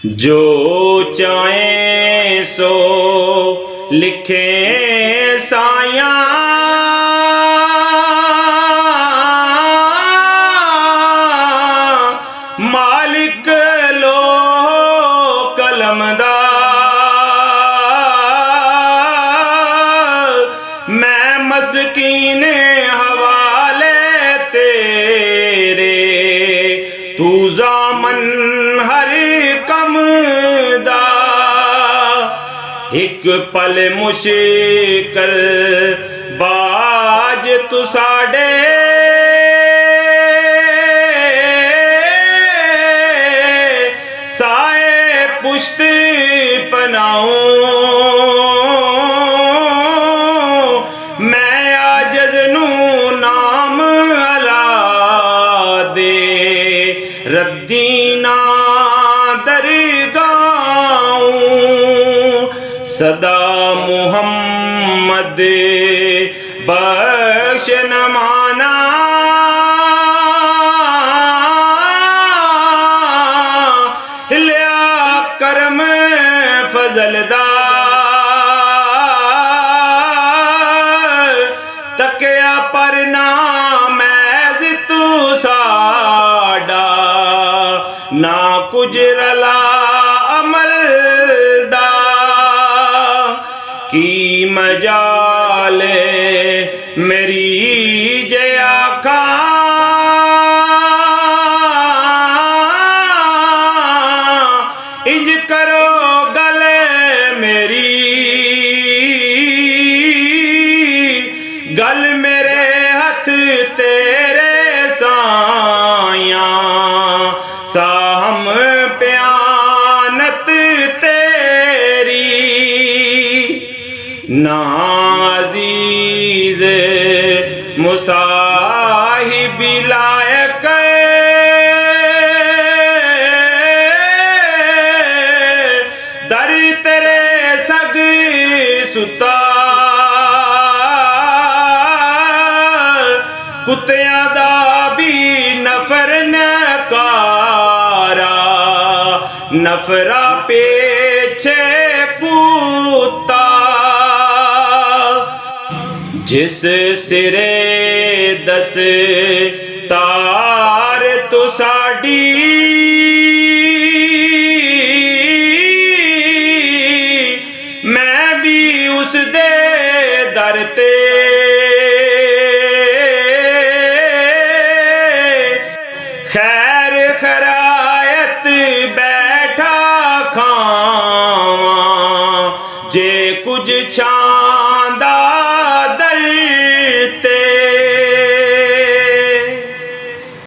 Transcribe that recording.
जो चाहे सो लिखे साया, मालिक लो कलम दा। मैं मस्कीन हवाले तेरे, तू ज़ामन हर कम दा। एक पल मुश्किल बाज तू साडे, साए पुश्त पनाऊं। मैं आजज़ नू नाम अला दे, रद्दी ना दरगाऊं। सदा मुहम्मद बख्श नमाना, लिया करम फजलदा। तकिया पर ना मैज तू साडा, ना कुछ रला अमल दा। की मजाल मेरी जे आखा, इंज करो गले मेरी। गल मेरे हथ तेरे साया, साहम प्यानत तेरी। ना अजीज मुसाहिब लायक, दर तेरे सग सुता। कुत्तियां दा भी नफर नकारा, नफरा पेछे कुत्ता। जिस सिरे दस तार तो साडी, मैं भी उस दे दर ते। खैर खरायत बैठा खावां, जे कुछ छांदा